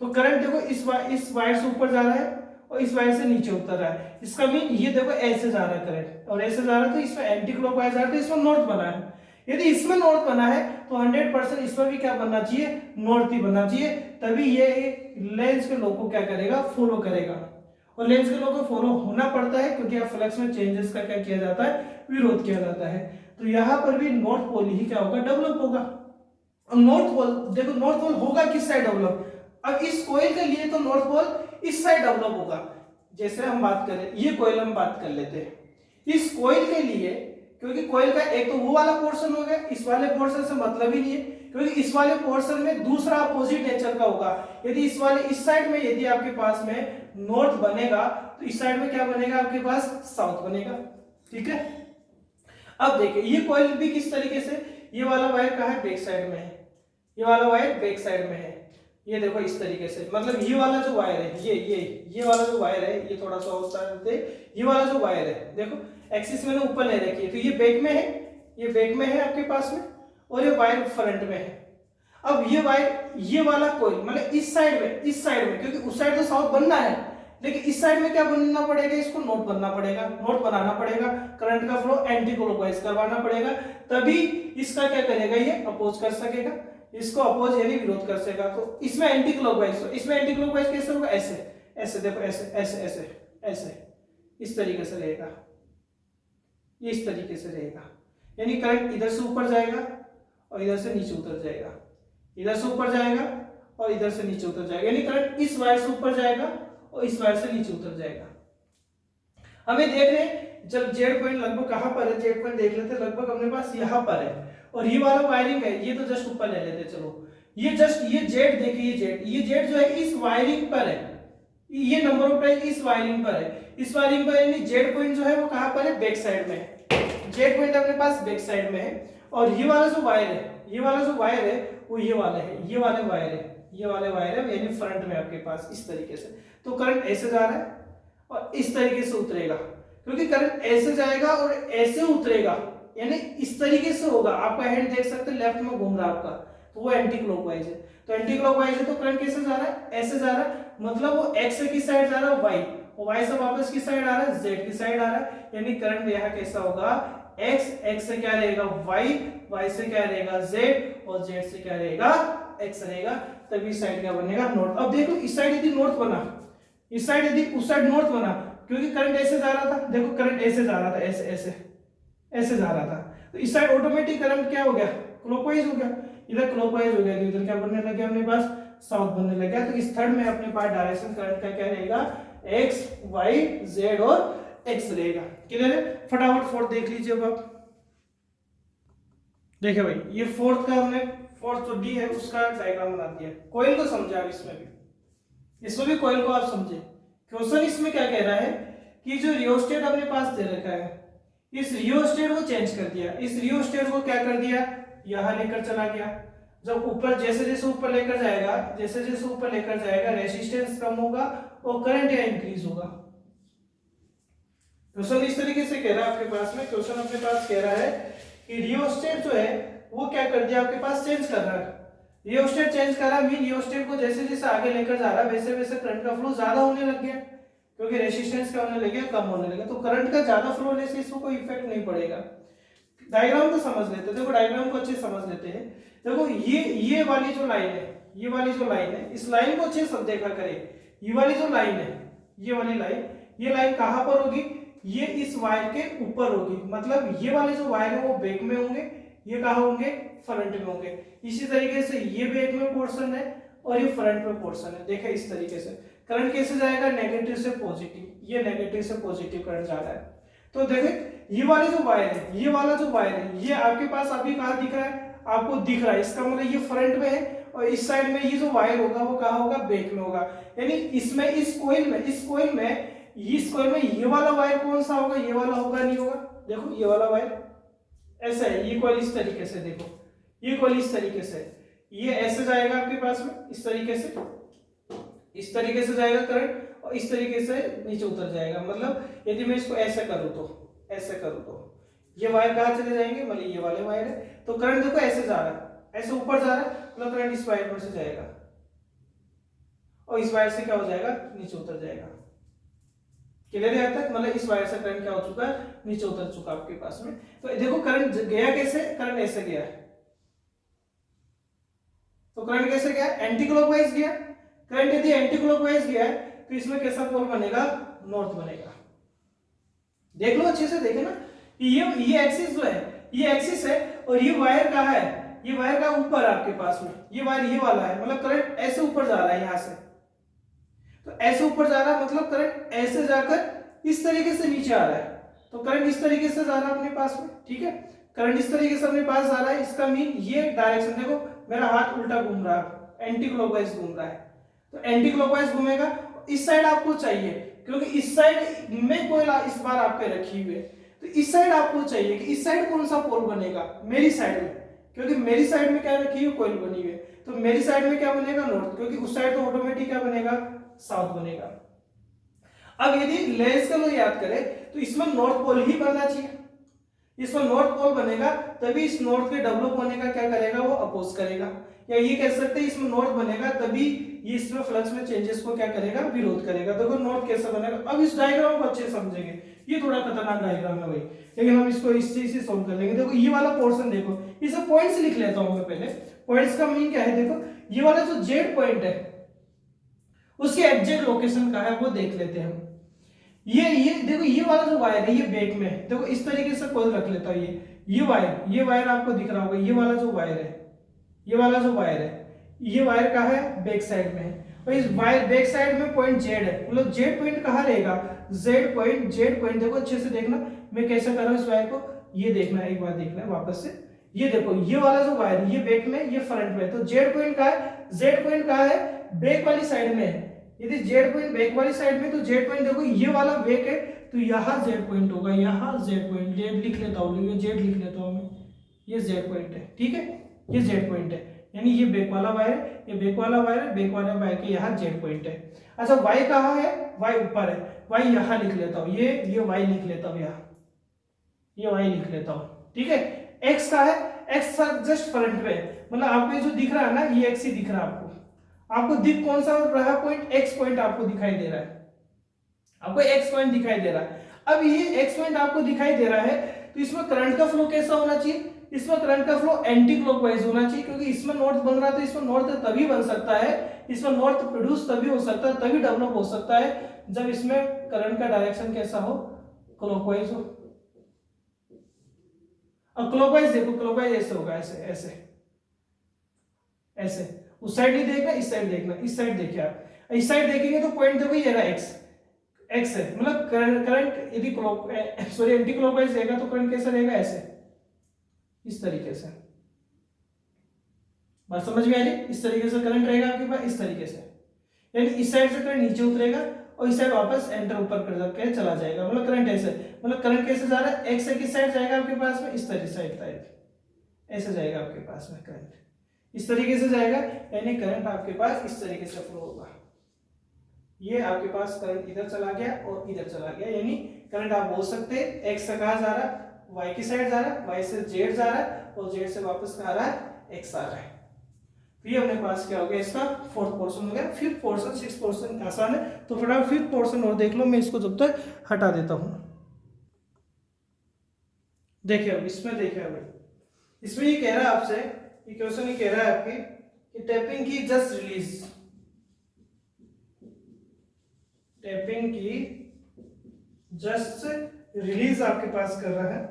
तो करंट देखो इस वायर से ऊपर जा रहा है और इस वायर से नीचे उतर रहा है, इसका मीन ये देखो ऐसे जा रहा है करंट और ऐसे जा रहा है, तो इसमें एंटी क्लॉकवाइज जा रहा है, तो इसमें नॉर्थ बना है। यदि इसमें नॉर्थ बना है तो 100% इसमें भी क्या बनना चाहिए, नॉर्थ ही बनना चाहिए, तभी ये लेंस के लॉ को क्या करेगा, फॉलो करेगा। और लेंस के लॉ को फॉलो होना पड़ता है क्योंकि यहाँ फ्लक्स में चेंजेस का क्या किया जाता है, विरोध किया जाता है। तो यहाँ पर भी नॉर्थ पोल ही क्या होगा, डेवलप होगा। और नॉर्थ पोल देखो, नॉर्थ पोल होगा किस साइड डेवलप, अब इस कॉइल के लिए तो नॉर्थ पोल इस साइड डेवलप होगा। जैसे हम बात करें, ये कॉइल हम बात कर लेते हैं, इस कॉइल के लिए, क्योंकि कॉइल का एक तो वो वाला पोर्शन हो गया, इस वाले पोर्शन से मतलब ही नहीं है, क्योंकि इस वाले पोर्शन में दूसरा अपोजिट नेचर का होगा। यदि इस वाले इस साइड में यदि आपके पास में नॉर्थ बनेगा तो इस साइड में क्या बनेगा, आपके पास साउथ बनेगा, ठीक है। अब देखिए ये कॉइल भी किस तरीके से, ये वाला वायर कहाँ है, बैक साइड में है, ये वाला वायर बैक साइड में है, ये देखो इस तरीके से, मतलब ये वाला जो वायर है, ये वाला जो वायर है, ये थोड़ा सा होता है, ये वाला जो वायर है देखो एक्सिस मैंने ऊपर ले रखी है, तो ये बैक में है, ये बैक में है आपके पास में, और ये वायर फ्रंट में है। अब ये वायर, ये वाला कॉइल मतलब इस साइड में, क्योंकि उस साइड तो साउथ बनना है, लेकिन इस साइड में क्या बनना पड़ेगा, इसको नॉर्थ बनना पड़ेगा, नॉर्थ बनाना पड़ेगा, करंट का फ्लो एंटी क्लॉकवाइज करवाना पड़ेगा, तभी इसका क्या करेगा, ये अपोज कर सकेगा, इसको अपोज यानी विरोध कर सकेगा। तो इसमें एंटी क्लॉकवाइज, तो इसमें एंटी क्लॉकवाइज कैसे होगा, ऐसे ऐसे देखो, ऐसे ऐसे ऐसे ऐसे इस तरीके से रहेगा, ये इस तरीके से रहेगा, यानी करंट इधर से ऊपर जाएगा और इधर से नीचे उतर जाएगा, इधर से ऊपर जाएगा और इधर से नीचे उतर जाएगा, यानी करंट इस वायर से ऊपर जाएगा और इस वायर से नीचे उतर जाएगा। हमें देख रहे हैं जब जेड पॉइंट लगभग कहां पर है, जेड पॉइंट देख लेते हैं, लगभग अपने पास यहां पर है, और ये वाला वायरिंग है, ये तो जस्ट ऊपर ले लेते, चलो ये जस्ट ये जेड देखिए, ये जेड जो है इस वायरिंग पर है, ये नंबर ऑफ टाइम इस वायरिंग पर है, इस वायरिंग पर, यानी जेड पॉइंट जो है वो कहां पर है, बैक साइड में है, जेड पॉइंट अपने पास बैक साइड में है। और ये वाला जो वायर है, ये वाला जो वायर है वो ये वाला है, ये वाले वायर है, ये वाले वायर है, यानी फ्रंट में आपके पास इस तरीके से। तो करंट ऐसे जा रहा है और इस तरीके से उतरेगा, क्योंकि करंट ऐसे जाएगा और ऐसे उतरेगा, यानी इस तरीके से होगा। आपका हैंड देख सकते हैं लेफ्ट में घूम रहा है आपका, तो वो एंटी क्लॉकवाइज है। तो एंटी क्लॉकवाइज है तो करंट कैसे जा रहा है, ऐसे जा रहा है, मतलब वो एक्स की साइड जा रहा है वाई, और वाई से वापस की साइड आ रहा है, जेड की साइड आ रहा है, यानी करंट यहाँ कैसा होगा, एक्स, एक्स से क्या रहेगा वाई, वाई से क्या रहेगा जेड, और जेड से क्या रहेगा एक्स रहेगा। तभी साइड क्या बनेगा, नॉर्थ। अब देखो इस साइड यदि नॉर्थ बना, इस साइड यदि उस साइड नॉर्थ बना, क्योंकि करंट ऐसे जा रहा था, देखो करंट ऐसे जा रहा था, ऐसे ऐसे ऐसे जा रहा था, तो इस साइड ऑटोमेटिक करंट क्या हो गया, क्लॉकवाइज हो गया। इधर क्लॉकवाइज हो गया तो इधर क्या बनने लग गया अपने पास, साउथ बनने लग गया। तो इस थर्ड में अपने पास डायरेक्शन करंट का क्या रहेगा, एक्स वाई जेड और एक्स रहेगा। क्लियर है? फटाफट फोर्थ देख लीजिए। अब आप देखिए भाई, ये फोर्थ का हमने, फोर्थ जो डी है उसका डायग्राम बना दिया। कोयल को समझे आप, इसमें भी कोयल को आप समझे। क्वेश्चन इसमें क्या कह रहा है कि जो रियोस्टेट अपने पास दे रखा है, इस रियोस्टेट को चेंज कर दिया, इस रियोस्टेट को क्या कर दिया, यहां लेकर चला गया। जब ऊपर जैसे जैसे ऊपर लेकर जाएगा, जैसे जैसे ऊपर लेकर जाएगा, रेजिस्टेंस कम होगा और करंट या इंक्रीज होगा। क्वेश्चन इस तरीके से कह रहा है आपके पास में, क्वेश्चन अपने पास कह रहा है कि रियोस्टेट जो है वो क्या कर दिया आपके पास, चेंज कर रहा है। रियोस्टेट चेंज कर रहा है, मीन रियोस्टेट को जैसे जैसे आगे लेकर जा रहा है वैसे वैसे करंट का फ्लो ज्यादा होने लग गया, क्योंकि रेजिस्टेंस क्या होने लगे, कम होने लगे। तो करंट का ज्यादा फ्लो होने से इसको कोई इफेक्ट नहीं पड़ेगा। डायग्राम को समझ लेते हैं, देखो डायग्राम को अच्छे समझ लेते हैं। देखो ये वाली जो लाइन है, ये वाली जो लाइन है, इस लाइन को अच्छे से देखा करें। ये वाली जो लाइन है, ये वाली लाइन, ये लाइन कहां पर होगी, ये इस वायर के ऊपर होगी, मतलब ये वाले जो वायर है वो बैक में होंगे, ये कहां होंगे, फ्रंट में होंगे। इसी तरीके से ये बैक में पोर्शन है और ये फ्रंट में पोर्शन है। देखा इस तरीके से करंट कैसे जाएगा, नेगेटिव से पॉजिटिव, ये नेगेटिव से पॉजिटिव करंट जा रहा है। तो देखें ये वाले जो वायर है, ये वाला जो वायर है, ये आपके पास अभी कहां दिख रहा है, आपको दिख रहा है, इसका मतलब ये फ्रंट में है, और इस साइड में ये जो वायर होगा वो कहां होगा, बैक में होगा। यानी इसमें इस कोइल में ये वाला वायर कौन सा होगा, ये वाला होगा नहीं होगा। देखो ये वाला वायर ऐसा है, ये कोइल इस तरीके से, देखो ये कोइल इस तरीके से, ये ऐसे जाएगा आपके पास में इस तरीके से, इस तरीके से जाएगा करंट, और इस तरीके से नीचे उतर जाएगा। मतलब यदि मैं इसको ऐसे करूं तो, ऐसे करूं तो ये वायर कहां चले जाएंगे, मतलब ये वाले वायर है, तो करंट देखो ऐसे जा रहा है, ऐसे ऊपर जा रहा है, मतलब करंट इस वायर पर से जाएगा और इस वायर से क्या हो जाएगा, नीचे उतर जाएगा। क्लियर है यहाँ तक? मतलब इस वायर से करंट क्या हो चुका है, नीचे उतर चुका आपके पास में। तो देखो करंट गया कैसे, करंट ऐसे गया है, तो करंट कैसे गया, एंटी क्लॉकवाइज गया। करंट यदि एंटी क्लॉकवाइज गया है तो इसमें कैसा पोल बनेगा, नॉर्थ बनेगा। देख लो अच्छे से, देखे ना, ये एक्सिस जो है, ये एक्सिस है, और ये वायर कहाँ है, ये वायर का ऊपर है आपके पास में, ये वायर ये वाला है, मतलब करंट ऐसे ऊपर जा रहा है यहां से, तो ऐसे ऊपर जा रहा है, मतलब करंट ऐसे जाकर इस तरीके से नीचे आ रहा है। तो करंट इस तरीके से जा रहा है अपने पास में, ठीक है, करंट इस तरीके से अपने पास जा रहा है। इसका मीन ये डायरेक्शन देखो, मेरा हाथ उल्टा घूम रहा है, एंटी क्लॉकवाइज घूम रहा है, तो एंटी क्लॉकवाइज घूमेगा। इस साइड आपको चाहिए, क्योंकि इस साइड में कोई इस बार आपके रखी हुई है, तो इस साइड आपको चाहिए कि इस साइड कौन सा पोल बनेगा, मेरी साइड में, क्योंकि मेरी साइड में क्या रखी है, कोइल बनी हुई है, तो मेरी साइड में क्या बनेगा, नॉर्थ, क्योंकि उस साइड तो ऑटोमेटिक क्या बनेगा, साउथ बनेगा। अब यदि लेंस का लो याद करें तो इसमें नॉर्थ पोल ही बनना चाहिए, इसमें नॉर्थ पोल बनेगा तभी इस नॉर्थ के डेवलप होने का क्या करेगा, वो अपोज करेगा, या ये कह सकते हैं इसमें नॉर्थ बनेगा तभी ये इसमें फ्लक्स में चेंजेस को क्या करेगा, विरोध करेगा। देखो नॉर्थ कैसे बनेगा, अब इस डायग्राम को अच्छे से समझेंगे, ये थोड़ा खतरनाक डायग्राम है भाई, लेकिन हम इसको इस चीज से सॉल्व कर लेंगे। देखो ये वाला पोर्शन देखो, इसे पॉइंट्स लिख लेता हूं मैं पहले। पॉइंट्स का मीन क्या है, देखो ये वाला जो जेड पॉइंट है उसकी एग्जैक्ट लोकेशन कहाँ है वो देख लेते हैं हम। ये देखो ये वाला जो वायर है ये बैक में है, देखो इस तरीके से कोई रख लेता है, ये वायर आपको दिख रहा होगा, ये वाला जो वायर है, ये वाला जो वायर है, ये वायर कहाँ है, बैक साइड में है, और इस वायर बैक साइड में पॉइंट जेड है, मतलब जेड पॉइंट कहाँ रहेगा, जेड पॉइंट देखो अच्छे से देखना, मैं कैसे कर रहा हूँ इस वायर को, ये देखना, एक बार देखना है वापस से, ये देखो ये वाला जो वायर ये बैक में, ये फ्रंट में, तो जेड पॉइंट कहाँ है, जेड पॉइंट कहाँ है, बैक वाली साइड में है। यदि जेड पॉइंट बैक वाली साइड में, तो जेड पॉइंट देखो ये वाला बैक है, तो यहाँ जेड पॉइंट होगा, यहाँ जेड पॉइंट, जेड लिख लेता हूँ, ये जेड लिख लेता हूँ मैं, ये जेड पॉइंट है, ठीक है, ये जेड पॉइंट है, यानी ये बैक वाला वायर है, ये बैक वाला वायर है, बैक वाला वायर के यहाँ जेड पॉइंट है। अच्छा वाई कहाँ है, वाई ऊपर है, वाई यहाँ लिख लेता हूँ, ये वाई लिख लेता हूँ, यहाँ ये वाई लिख लेता हूँ, ठीक है। एक्स का है, एक्स जस्ट फ्रंट पे है, मतलब आपको जो दिख रहा है ना ये एक्स ही दिख रहा है आपको दिख कौन सा रहा पॉइंट, एक्स पॉइंट आपको दिखाई दे रहा है, आपको एक्स पॉइंट दिखाई दे रहा है। अब ये एक्स पॉइंट आपको दिखाई दे रहा है तो इसमें करंट का फ्लो कैसा होना चाहिए, इसमें करंट का फ्लो एंटी क्लॉकवाइज होना चाहिए, क्योंकि इसमें नॉर्थ बन रहा है तो इसमें नॉर्थ तभी बन सकता है, इसमें नॉर्थ प्रोड्यूस तभी हो सकता है, तभी डेवलप हो सकता है जब इसमें करंट का डायरेक्शन कैसा हो, क्लॉकवाइज हो। अब क्लॉकवाइज देखो, क्लॉकवाइज ऐसे होगा, ऐसे ऐसे ऐसे, उस साइड नहीं देखना, इस साइड देखना, इस साइड देखिए आप, इस साइड देखेंगे तो पॉइंट देखो ये रहा एक्स, एक्स है, मतलब करंट यदि क्लॉक सॉरी एंटी क्लॉकवाइज रहेगा तो करंट कैसा रहेगा, ऐसे इस तरीके से, बात समझ में आ रही, इस तरीके से करंट रहेगा आपके पास, इस तरीके से, यानी इस साइड से करंट नीचे उतरेगा और इस साइड वापस एंटर ऊपर कर चला जाएगा, मतलब करंट ऐसे, मतलब करंट कैसे जा रहा है, एक्स से किस साइड जाएगा आपके पास में, इस तरीके साइड ऐसे जाएगा आपके पास में करंट, इस तरीके से जाएगा, यानी करंट आपके पास इस तरीके से फ्लो होगा। ये आपके पास करंट इधर चला गया और इधर चला गया, यानी करंट आप बोल सकते हैं एक्स से कहाँ जा रहा है, वाई की साइड जा रहा है, वाई से जेड जा रहा है और जेड से वापस कहाँ आ रहा है, एक्स आ रहा है। तो ये अपने पास क्या हो गया, इसका फोर्थ पोर्शन हो गया। फिफ्थ पोर्शन, सिक्स पोर्शन आसान है, तो फटाफट फिफ्थ पोर्शन और देख लो, मैं इसको जब तक हटा देता हूं। देखिए अब इसमें, देखिए अब इसमें ये कह रहा है आपसे, ये क्वेश्चन ये कह रहा है आपकी कि टैपिंग की जस्ट रिलीज, टैपिंग की जस्ट रिलीज आपके पास कर रहा है।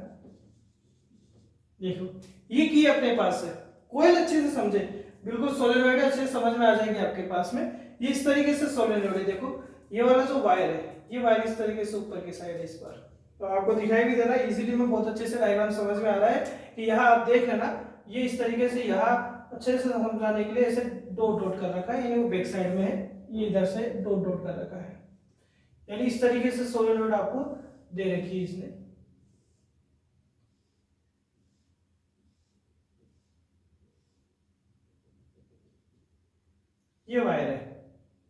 देखो ये की अपने पास है, कोई अच्छे से समझे, बिल्कुल सोलेनॉइड अच्छे से समझ में आ जाएंगे आपके पास में। ये इस तरीके से सोलेनॉइड है, देखो ये वाला जो वायर है, ये वायर इस तरीके से ऊपर की साइड है इस पर, तो आपको दिखाई भी दे रहा है इजीली में, बहुत अच्छे से डायग्राम समझ में आ रहा है कि यहाँ आप देख लेना, ये इस तरीके से यहाँ अच्छे से समझाने के लिए ऐसे डॉट डॉट कर रखा है, यानी वो बैक साइड में है, ये इधर से डॉट डॉट कर रखा है, यानी इस तरीके से सोलेनॉइड आपको दे रखी है इसने। ये वायर है,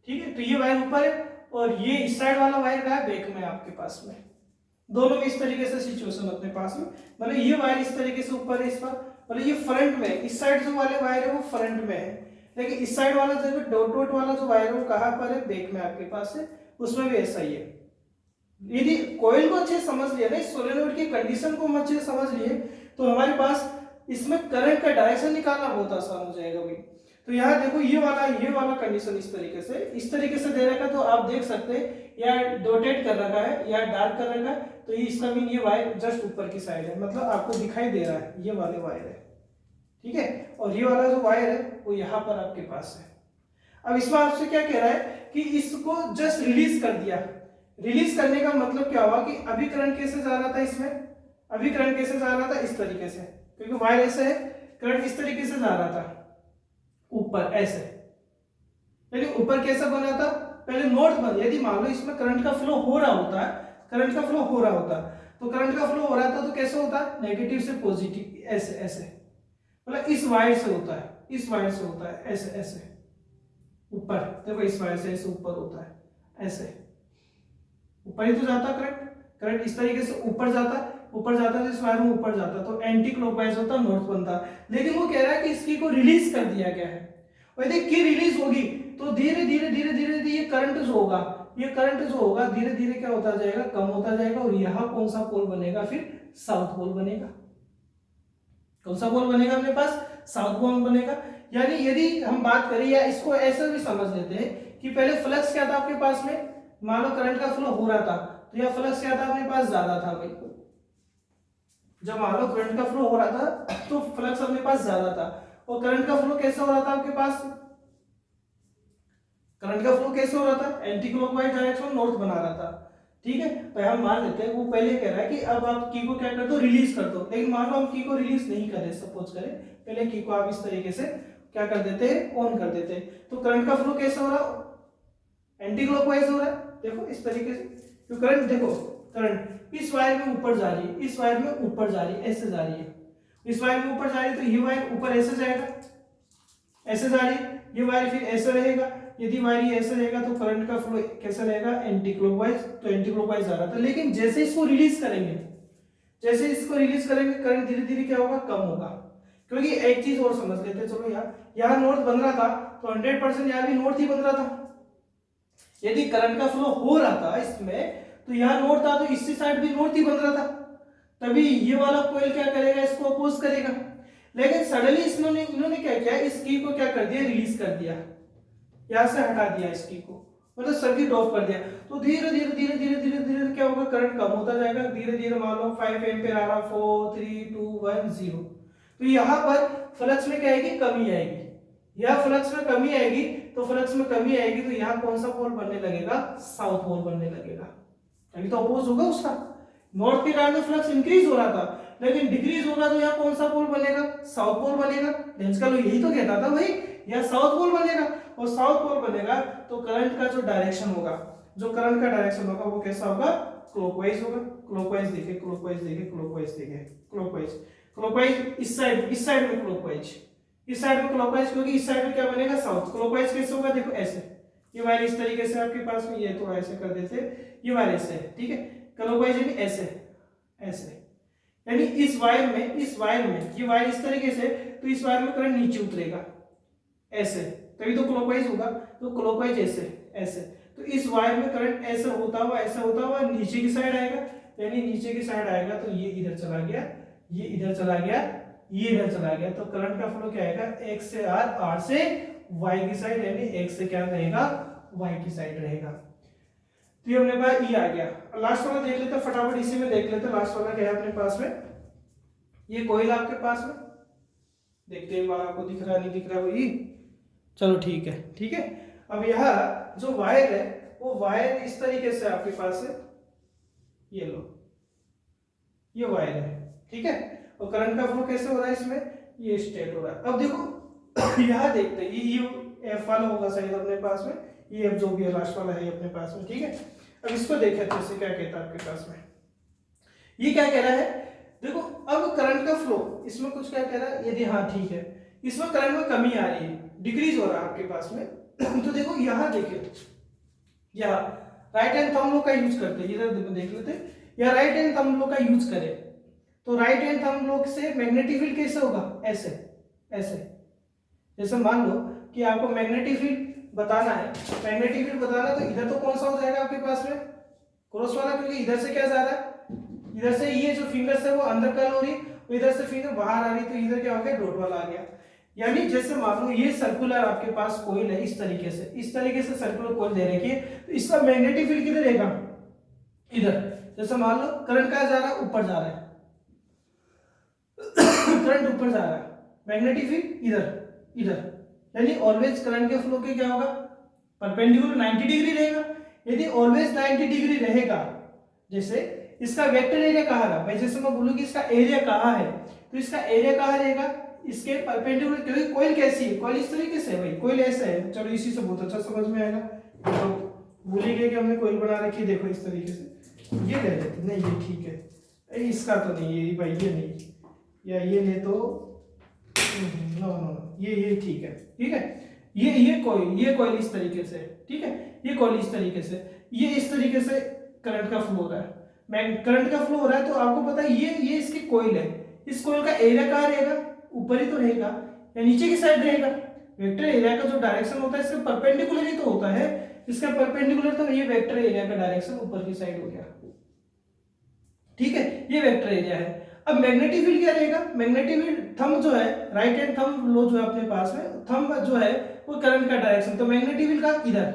ठीक है, तो ये वायर ऊपर है और ये इस साइड वाला वायर का है बैक में आपके पास में, दोनों में इस तरीके से सिचुएशन अपने पास में, मतलब ये वायर इस तरीके से ऊपर है इस पर, मतलब ये फ्रंट में, इस साइड जो वाले वायर है वो फ्रंट में है, लेकिन इस साइड वाला जो डॉट डॉट वाला जो वायर है वो कहाँ पर है, बैक में आपके पास है, उसमें भी ऐसा ही है। यदि कॉइल को अच्छे समझ लिया ना, सोलेनॉइड की कंडीशन को हम अच्छे से समझ लिए तो हमारे पास इसमें करंट का डायरेक्शन निकालना बहुत आसान हो जाएगा भाई। तो यहाँ देखो ये वाला कंडीशन इस तरीके से दे रखा, तो आप देख सकते हैं या डॉटेड कर रखा है या डार्क कर रखा है, तो ये इसका मीन ये वायर जस्ट ऊपर की साइड है, मतलब आपको दिखाई दे रहा है ये वाले वायर है, ठीक है, और ये वाला जो वायर है वो यहाँ पर आपके पास है। अब इसमें आपसे क्या कह रहा है कि इसको जस्ट रिलीज कर दिया, रिलीज करने का मतलब क्या हुआ कि अभी करंट कैसे जा रहा था इसमें, अभी करंट कैसे जा रहा था इस तरीके से, क्योंकि वायर ऐसे है, करंट इस तरीके से जा रहा था ऊपर ऐसे, यानी ऊपर कैसा बना था, पहले नॉर्थ बन, यदि मान लो इसमें करंट का फ्लो हो रहा होता है, करंट का फ्लो हो रहा होता, तो करंट का फ्लो हो रहा था तो कैसे होता, नेगेटिव से पॉजिटिव ऐसे ऐसे, मतलब इस वायर से होता है, इस वायर से होता है ऐसे ऐसे ऊपर, देखो इस वायर से ऐसे ऊपर होता है ऐसे, ऊपर ही तो जाता करंट, करंट इस तरीके से ऊपर जाता तो इस वायर में ऊपर जाता, तो एंटी क्लॉकवाइज होता, नॉर्थ बनता, लेकिन वो कह रहा है कि इसकी को रिलीज कर दिया गया है, और यदि की रिलीज होगी तो धीरे धीरे धीरे धीरे ये करंट जो होगा, ये करंट जो होगा धीरे धीरे क्या होता जाएगा, कम होता जाएगा, और यहाँ कौन सा पोल बनेगा, फिर साउथ पोल बनेगा, कौन सा पोल बनेगा अपने पास, साउथ पोल बनेगा। यानी यदि हम बात करें या इसको ऐसे भी समझ लेते हैं कि पहले फ्लक्स क्या था आपके पास में, मान लो करंट का फ्लो हो रहा था तो यह फ्लक्स क्या था अपने पास, ज्यादा था भाई, जब मान लो करंट का फ्लो हो रहा था तो फ्लक्स अपने पास ज्यादा था, और करंट का फ्लो कैसा हो रहा था आपके पास, करंट का फ्लो कैसे हो रहा था, एंटी क्लॉकवाइज डायरेक्शन नॉर्थ बना रहा था, ठीक है, तो हम मान लेते हैं वो पहले कह रहा है कि अब आप की को क्या कर दो, रिलीज कर दो, लेकिन मान लो हम की को रिलीज नहीं करें, सपोज करें पहले की को आप इस तरीके से क्या कर देते हैं, ऑन कर देते हैं, तो करंट का फ्लो कैसा हो रहा, एंटी क्लॉकवाइज हो रहा है, देखो इस तरीके से, तो करंट देखो, करंट इस वायर में ऊपर जा रही है, इस वायर में ऊपर जा रही है, ऐसे जा रही है, इस वायर में ऊपर जा रही है, तो ये वायर ऊपर ऐसे जाएगा, ऐसे जा रही है, ये वायर फिर ऐसे रहेगा, यदि वायर ये ऐसे रहेगा तो करंट का फ्लो कैसा रहेगा, एंटी क्लॉकवाइज, तो एंटी क्लॉकवाइज जा रहा था। लेकिन जैसे इसको रिलीज करेंगे, जैसे इसको रिलीज करेंगे करंट धीरे धीरे क्या होगा, कम होगा। क्योंकि एक चीज और समझ लेते हैं, चलो यार, यहाँ नॉर्थ बन रहा था तो 100% यहाँ भी नॉर्थ ही बन रहा था। यदि करंट का फ्लो हो रहा था इसमें तो यहाँ नॉर्थ था तो इससे साइड भी नॉर्थ ही बन रहा था, तभी ये वाला कॉइल क्या करेगा, इसको अपोज करेगा। लेकिन सडनली इन्होंने क्या किया, इस की को क्या कर दिया, रिलीज कर दिया, यहां से हटा दिया इस की को, मतलब सर्किट ऑफ कर दिया। तो धीरे धीरे धीरे धीरे धीरे धीरे क्या होगा, करंट कम होता जाएगा। धीरे धीरे मान लो 5 एम्पीयर आ रहा, 4 3 2 1 0। तो यहाँ पर फ्लक्स में क्या आएगी, कमी आएगी। यह फ्लक्स में कमी आएगी, तो फ्लक्स में कमी आएगी तो यहाँ कौन सा पोल बनने लगेगा, साउथ पोल बनने लगेगा। अभी तो अपोज होगा उसका, नॉर्थ के कारण फ्लक्स इंक्रीज हो रहा था, लेकिन डिक्रीज होगा तो यहाँ कौन सा पोल बनेगा, साउथ पोल बनेगा। लेंस का यही तो कहता था भाई, यहाँ साउथ पोल बनेगा, और साउथ पोल बनेगा तो करंट का जो डायरेक्शन होगा, जो करंट का डायरेक्शन होगा वो कैसा होगा, क्लॉकवाइज होगा। क्लॉकवाइज देखे, क्लॉकवाइज देखे, क्लॉकवाइज देखे, क्लॉकवाइज, क्लॉकवाइज इस साइड में क्लॉकवाइज, इस साइड में क्लॉकवाइज, क्योंकि इस साइड में क्या बनेगा, साउथ। क्लॉकवाइज कैसे होगा, देखो ऐसे, ये वायर इस तरीके से आपके पास में, ये थोड़ा ऐसे कर देते, ये वायर ऐसे, ठीक है। क्लॉकवाइज यानी ऐसे, ऐसे, यानी इस वायर में ये वायर इस तरीके से, तो इस वायर में करंट नीचे उतरेगा ऐसे, तभी तो क्लॉकवाइज होगा। तो क्लॉकवाइज ऐसे, ऐसे, तो इस वायर में करंट ऐसे होता हुआ नीचे की साइड आएगा, यानी नीचे की साइड आएगा तो ये इधर चला गया, ये इधर चला गया, ये इधर चला गया, तो करंट का फ्लो क्या आएगा, x से r, r से y की साइड, यानी x से क्या रहेगा, y की साइड रहेगा। तो ये अपने पास ये आ गया। लास्ट वाला देख लेते फटाफट, इसी में देख लेते। लास्ट वाला क्या है अपने पास में, ये कोयल आपके पास में, देखते हैं बार आपको दिख रहा नहीं दिख रहा वही, चलो ठीक है, ठीक है। अब यह जो वायर है वो वायर इस तरीके से आपके पास है, ये लो, ये वायर है, ठीक है। और करंट का फ्लो कैसे हो रहा है इसमें, ये स्ट्रेट हो रहा है। अब देखो यहाँ देखते हैं, ये एफ वाला होगा शायद अपने पास में, ये एफ जो भी है लास्ट वाला है अपने पास में, ठीक है। अब इसको देखें अच्छे से, क्या कहता है आपके पास में, ये क्या कह रहा है, देखो अब करंट का फ्लो इसमें कुछ क्या कह रहा है, यदि हाँ ठीक है, इसमें करंट में कमी आ रही है, डिक्रीज हो रहा है आपके पास में तो देखो यहाँ देखिए, यहाँ राइट हैंड थंब लो का यूज करते हैं, इधर देख लेते हैं, या राइट हैंड थंब लो का यूज करें तो राइट हैंड थंब लो से मैग्नेटिक फील्ड कैसे होगा, ऐसे, ऐसे। जैसे मान लो कि आपको मैग्नेटिक फील्ड बताना है, मैग्नेटिक फील्ड बताना, तो इधर तो कौन सा हो जाएगा आपके पास में, क्रॉस वाला, क्योंकि इधर से क्या जा रहा है, इधर से ये जो फिंगर्स है वो अंदर कर्ल हो रही, इधर से फिंगर बाहर आ रही, तो इधर क्या हो गया, डॉट वाला आ गया। यानी जैसे मान लो ये सर्कुलर आपके पास कोइल है, इस तरीके से सर्कुलर कोइल दे रखी है, तो इसका मैग्नेटिक फील्ड किधर रहेगा, इधर। जैसे मान लो करंट कहाँ जा रहा है, ऊपर जा रहा है करंट ऊपर जा रहा है, मैग्नेटिक फील्ड इधर, इधर, यानी ऑलवेज करंट के फ्लो के क्या होगा, परपेंडिकुलर 90 डिग्री रहेगा। यदि ऑलवेज 90 डिग्री रहेगा, जैसे इसका वेक्टर एरिया कहाँ रहा भाई, जैसे मैं बोलूँ कि इसका एरिया कहाँ है, तो इसका एरिया कहाँ रहेगा, इसके परपेंडिकुलर, क्योंकि कोइल कैसी है, कोइल इस तरीके से है भाई, कोइल ऐसा है, चलो इसी से बहुत अच्छा समझ में आएगा। तो भूल ही गए कि हमने कोइल बना रखी है, देखो इस तरीके से, ये ले लेते, नहीं ये ठीक है, इसका तो नहीं, ये भाई ये नहीं, या ये ले तो नो नो, ये ठीक है, ठीक है। ये कोइल इस तरीके से, ठीक है, ये कोइल इस तरीके से, ये इस तरीके से करंट का फ्लो हो रहा है, करंट का फ्लो हो रहा है, तो आपको पता है ये इसकी कोइल है, इस कोइल का एरिया कहाँ रहेगा, ऊपर ही तो रहेगा या नीचे की साइड रहेगा। वेक्टर एरिया का जो डायरेक्शन होता है इसके परपेंडिकुलर ही तो होता है, इसका परपेंडिकुलर, तो ये वेक्टर एरिया का डायरेक्शन ऊपर की साइड हो गया, ठीक है, ये वेक्टर एरिया है। अब मैग्नेटिक फील्ड क्या रहेगा, मैग्नेटिक फील्ड थंब जो है, राइट हैंड थंब लो जो है अपने पास में, थंब जो है वो करंट का डायरेक्शन, तो मैग्नेटिक फील्ड का इधर,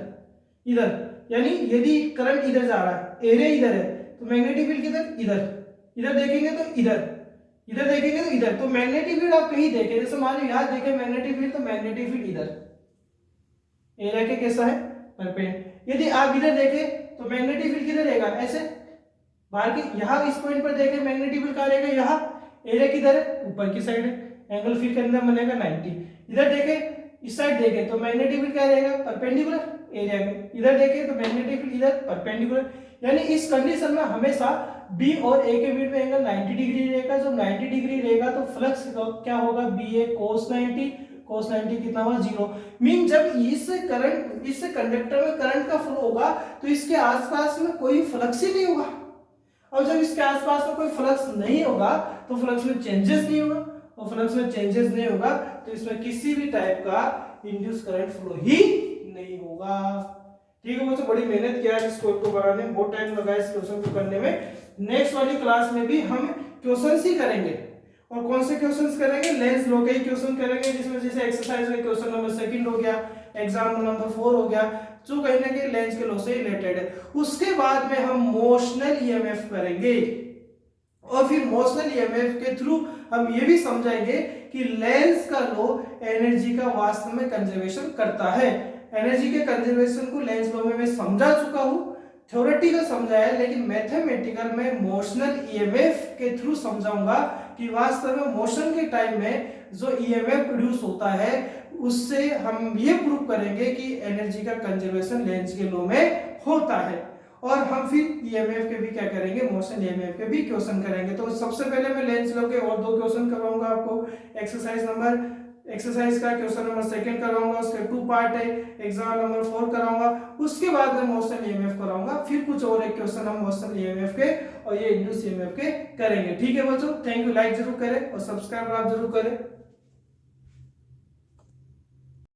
इधर, यानी यदि करंट इधर जा रहा है, एरिया इधर है, तो मैग्नेटिक फील्ड किधर, इधर, इधर देखेंगे तो इधर, इधर देखेंगे तो इधर, तो मैग्नेटिक फील्ड आप कहीं देखें, जैसे मान लो यहां देखें मैग्नेटिक फील्ड, तो मैग्नेटिक फील्ड इधर, एरिया के कैसा है, परपेंडिकुलर। यदि आप इधर देखें तो मैग्नेटिक फील्ड किधर रहेगा, ऐसे बाहर की, यहाँ इस पॉइंट पर देखें मैग्नेटिक फील्ड कहाँ रहेगा, यहाँ, एरिया किधर है, ऊपर की साइड है, एंगल फील्ड के अंदर बनेगा 90। इधर देखें, इस साइड देखें तो मैग्नेटिक फील्ड क्या रहेगा, परपेंडिकुलर एरिया में, इधर देखें तो मैग्नेटिक फील्ड इधर परपेंडिकुलर, यानी इस कंडीशन में हमेशा बी और ए के बीच में एंगल 90 डिग्री रहेगा। जब 90 डिग्री रहेगा तो फ्लक्स क्या होगा, बी ए कोस 90, cos 90 कितना हुआ 0। मीन जब इस कंडक्टर में करंट का फ्लो होगा तो इसके आसपास में कोई फ्लक्स ही नहीं होगा, और जब इसके आसपास में कोई फ्लक्स नहीं होगा तो फ्लक्स में चेंजेस नहीं होगा, और फ्लक्स में चेंजेस नहीं होगा तो इसमें किसी भी टाइप का इंड्यूस करंट फ्लो ही नहीं होगा। ठीक है, मुझे बड़ी मेहनत किया है इस क्वेश्चन को बनाने में, बहुत टाइम लगा इस क्वेश्चन को करने में। नेक्स्ट वाली क्लास में भी हम क्वेश्चंस ही करेंगे, और कौन से क्वेश्चंस करेंगे, लेंस लॉ के क्वेश्चन करेंगे, जिसमें जैसे एक्सरसाइज में क्वेश्चन नंबर 2 हो गया, एग्जाम्पल नंबर 4 हो गया, जो कहीं ना कहीं लेंस के लॉ से रिलेटेड है। उसके बाद में हम मोशनल ईएमएफ करेंगे, और फिर मोशनल ईएमएफ के थ्रू हम ये भी समझाएंगे कि लेंस का लॉ एनर्जी का वास्तव में कंजर्वेशन करता है। एनर्जी के कंजर्वेशन को लेंस लॉ में मैं समझा चुका हूं, थ्योरेटिकल समझाया, लेकिन मैथमेटिकल में मोशनल ईएमएफ के थ्रू समझाऊंगा कि वास्तव में मोशन के टाइम में जो ईएमएफ प्रोड्यूस होता है उससे हम ये प्रूव करेंगे कि एनर्जी का कंजर्वेशन लेंस के लॉ में होता है। और हम फिर ईएमएफ के भी क्या करेंगे, मोशन ईएमएफ के भी क्वेश्चन करेंगे। तो सबसे पहले मैं लेंस लॉ के और 2 क्वेश्चन करवाऊंगा आपको, एक्सरसाइज का क्वेश्चन नंबर 2 कराऊंगा, उसके 2 पार्ट है, एग्जाम नंबर 4 कराऊंगा, उसके बाद मैं मोशन ईएमएफ कराऊंगा, फिर कुछ और एक क्वेश्चन हम मोशन ईएमएफ के और ये इंड्यूस ईएमएफ के करेंगे। ठीक है बच्चों, थैंक यू, लाइक जरूर करें और सब्सक्राइब आप जरूर करें।